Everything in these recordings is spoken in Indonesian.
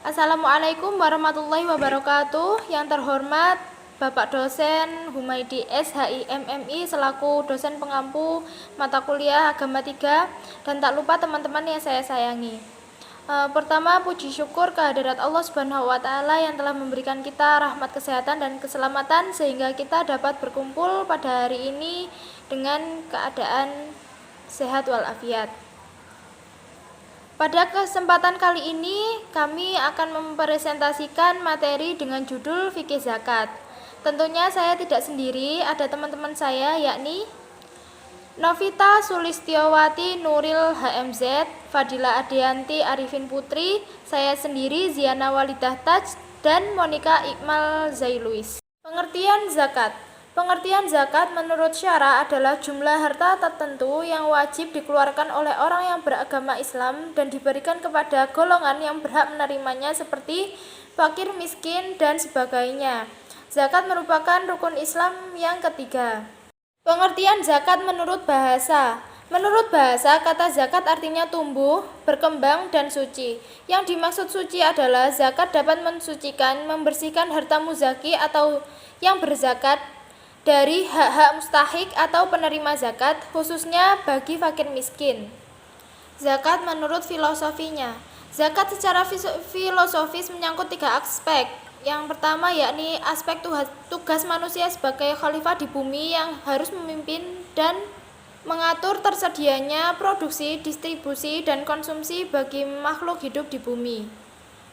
Assalamualaikum warahmatullahi wabarakatuh. Yang terhormat Bapak Dosen Humaydi SHIMMI selaku dosen pengampu mata kuliah Agama 3, dan tak lupa teman-teman yang saya sayangi. Pertama, puji syukur kehadirat Allah Subhanahu wa taala yang telah memberikan kita rahmat kesehatan dan keselamatan sehingga kita dapat berkumpul pada hari ini dengan keadaan sehat walafiat. Pada kesempatan kali ini, kami akan mempresentasikan materi dengan judul Fikih Zakat. Tentunya saya tidak sendiri, ada teman-teman saya yakni Novita Sulistiowati Nuril HMZ, Fadila Adianti Arifin Putri, saya sendiri Ziana Walidah Taj, dan Monika Iqmal Zailuis. Pengertian zakat. Pengertian zakat menurut syara adalah jumlah harta tertentu yang wajib dikeluarkan oleh orang yang beragama Islam dan diberikan kepada golongan yang berhak menerimanya seperti fakir, miskin, dan sebagainya. Zakat merupakan rukun Islam yang ketiga. Pengertian zakat menurut bahasa. Menurut bahasa, kata zakat artinya tumbuh, berkembang, dan suci. Yang dimaksud suci adalah zakat dapat mensucikan, membersihkan harta muzaki atau yang berzakat dari hak-hak mustahik atau penerima zakat, khususnya bagi fakir miskin. Zakat menurut filosofinya. Zakat secara filosofis menyangkut tiga aspek. Yang pertama yakni aspek tugas manusia sebagai khalifah di bumi yang harus memimpin dan mengatur tersedianya produksi, distribusi, dan konsumsi bagi makhluk hidup di bumi.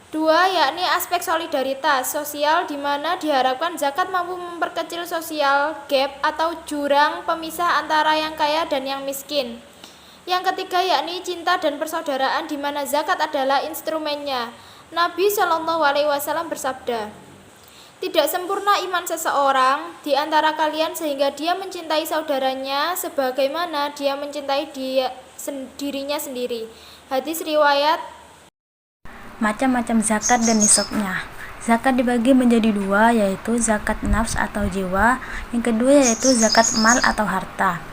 Dua, yakni aspek solidaritas sosial di mana diharapkan zakat mampu memperkecil sosial gap atau jurang pemisah antara yang kaya dan yang miskin. Yang ketiga yakni cinta dan persaudaraan di mana zakat adalah instrumennya. Nabi Shallallahu Alaihi Wasallam bersabda, "Tidak sempurna iman seseorang di antara kalian sehingga dia mencintai saudaranya sebagaimana dia mencintai dirinya sendiri." Hadis riwayat. Macam-macam zakat dan nisabnya. Zakat dibagi menjadi dua, yaitu zakat nafs atau jiwa. Yang kedua yaitu zakat mal atau harta.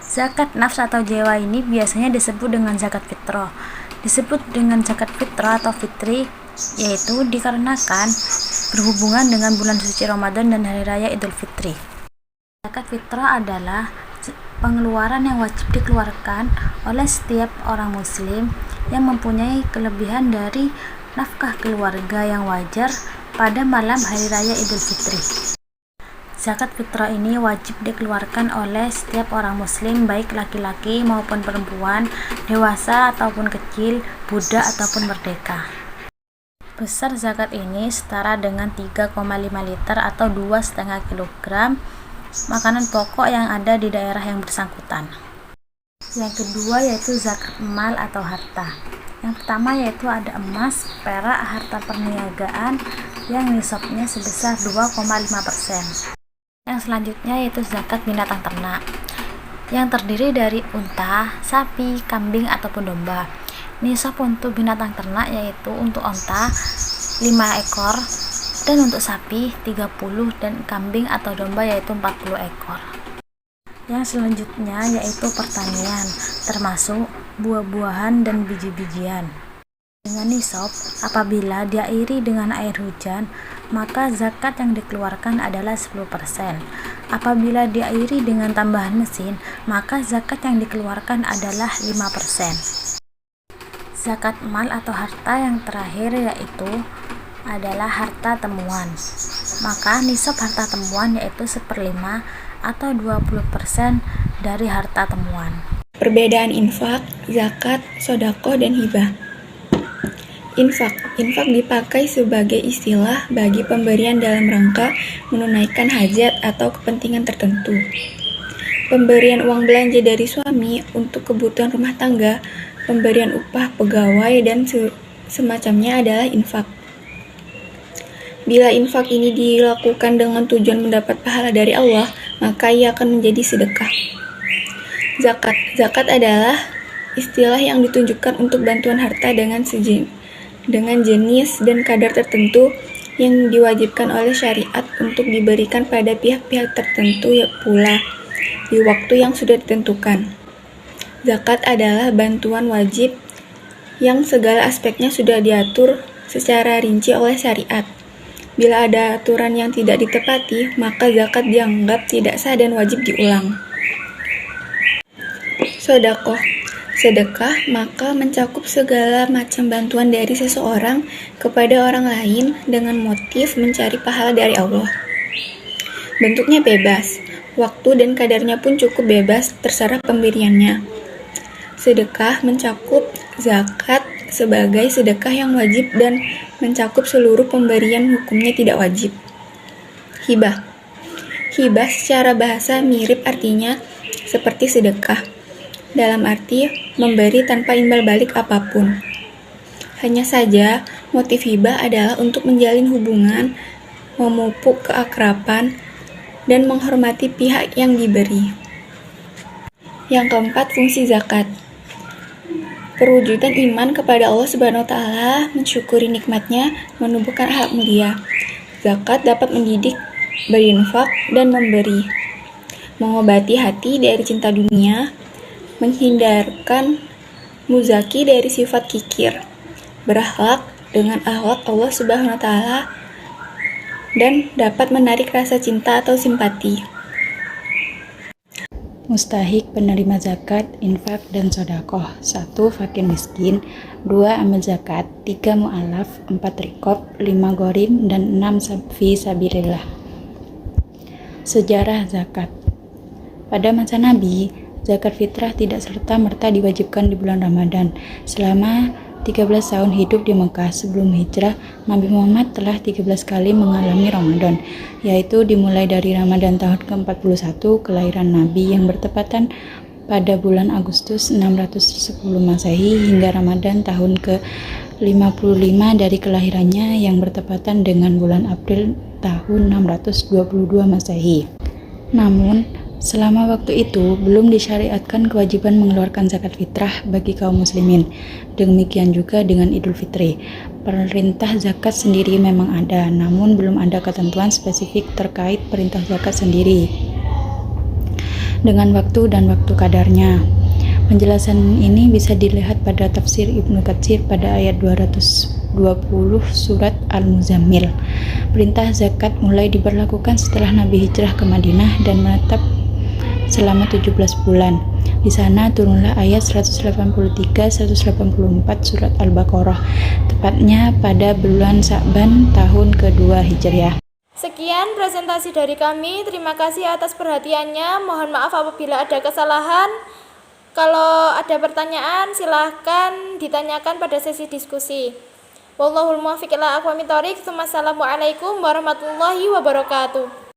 Zakat nafs atau jiwa ini biasanya disebut dengan zakat fitrah. Disebut dengan zakat fitrah atau fitri, yaitu dikarenakan berhubungan dengan bulan suci Ramadan dan hari raya Idul Fitri. Zakat fitrah adalah pengeluaran yang wajib dikeluarkan oleh setiap orang muslim yang mempunyai kelebihan dari nafkah keluarga yang wajar pada malam hari raya Idul Fitri. Zakat fitrah ini wajib dikeluarkan oleh setiap orang muslim, baik laki-laki maupun perempuan, dewasa ataupun kecil, budak ataupun merdeka. Besar zakat ini setara dengan 3,5 liter atau 2,5 kg makanan pokok yang ada di daerah yang bersangkutan. Yang kedua yaitu zakat mal atau harta. Yang pertama yaitu ada emas, perak, harta perniagaan yang nisabnya sebesar 2,5%. Yang selanjutnya yaitu zakat binatang ternak yang terdiri dari unta, sapi, kambing ataupun domba. Nisab untuk binatang ternak yaitu untuk unta 5 ekor dan untuk sapi 30 dan kambing atau domba yaitu 40 ekor. Yang selanjutnya yaitu pertanian, termasuk buah-buahan dan biji-bijian. Dengan nisab, apabila diairi dengan air hujan, maka zakat yang dikeluarkan adalah 10%. Apabila diairi dengan tambahan mesin, maka zakat yang dikeluarkan adalah 5%. Zakat mal atau harta yang terakhir yaitu adalah harta temuan. Maka nisab harta temuan yaitu 1/5 atau 20% dari harta temuan. Perbedaan infak, zakat, sodaqoh, dan hibah. Infak dipakai sebagai istilah bagi pemberian dalam rangka menunaikan hajat atau kepentingan tertentu. Pemberian uang belanja dari suami untuk kebutuhan rumah tangga, pemberian upah pegawai, dan semacamnya adalah infak. Bila infak ini dilakukan dengan tujuan mendapat pahala dari Allah, maka ia akan menjadi sedekah. Zakat adalah istilah yang ditunjukkan untuk bantuan harta dengan jenis dan kadar tertentu yang diwajibkan oleh syariat untuk diberikan pada pihak-pihak tertentu pula di waktu yang sudah ditentukan. Zakat adalah bantuan wajib yang segala aspeknya sudah diatur secara rinci oleh syariat. Bila ada aturan yang tidak ditepati, maka zakat dianggap tidak sah dan wajib diulang. Sodakoh, sedekah maka mencakup segala macam bantuan dari seseorang kepada orang lain dengan motif mencari pahala dari Allah. Bentuknya bebas, waktu dan kadarnya pun cukup bebas terserah pemberiannya. Sedekah mencakup zakat sebagai sedekah yang wajib dan mencakup seluruh pemberian hukumnya tidak wajib. Hibah. Hibah secara bahasa mirip artinya seperti sedekah, dalam arti memberi tanpa imbal balik apapun. Hanya saja, motif hibah adalah untuk menjalin hubungan, memupuk keakraban, dan menghormati pihak yang diberi. Yang keempat, fungsi zakat. Perwujudan iman kepada Allah Subhanahu wa Ta'ala, mensyukuri nikmatnya, menumbuhkan akhlak mulia. Zakat dapat mendidik, berinfak, dan memberi, mengobati hati dari cinta dunia, menghindarkan muzaki dari sifat kikir, berakhlak dengan akhlak Allah Subhanahu wa Ta'ala, dan dapat menarik rasa cinta atau simpati. Mustahik penerima zakat, infak, dan sodakoh. 1. Fakir miskin. 2. Amil zakat. 3. Mu'alaf. 4. Rikob. 5. Gorim. Dan 6. Fi sabilillah. Sejarah zakat. Pada masa Nabi, zakat fitrah tidak serta-merta diwajibkan di bulan Ramadan. Selama 13 tahun hidup di Mekah sebelum hijrah, Nabi Muhammad telah 13 kali mengalami Ramadan, yaitu dimulai dari Ramadan tahun ke-41 kelahiran Nabi yang bertepatan pada bulan Agustus 610 Masehi hingga Ramadan tahun ke-55 dari kelahirannya yang bertepatan dengan bulan April tahun 622 Masehi. Namun, selama waktu itu, belum disyariatkan kewajiban mengeluarkan zakat fitrah bagi kaum muslimin. Demikian juga dengan Idul Fitri. Perintah zakat sendiri memang ada, namun belum ada ketentuan spesifik terkait perintah zakat sendiri dengan waktu dan waktu kadarnya. Penjelasan ini bisa dilihat pada tafsir Ibnu Katsir pada ayat 220 surat Al-Muzammil. Perintah zakat mulai diberlakukan setelah Nabi hijrah ke Madinah dan menetap selama 17 bulan. Di sana turunlah ayat 183-184 surat Al-Baqarah, tepatnya pada bulan Sa'ban tahun kedua Hijriah. Sekian presentasi dari kami. Terima kasih atas perhatiannya. Mohon maaf apabila ada kesalahan. Kalau ada pertanyaan, silahkan ditanyakan pada sesi diskusi. Wallahul muwaffiq ila aqwamit thoriq. Wassalamualaikum warahmatullahi wabarakatuh.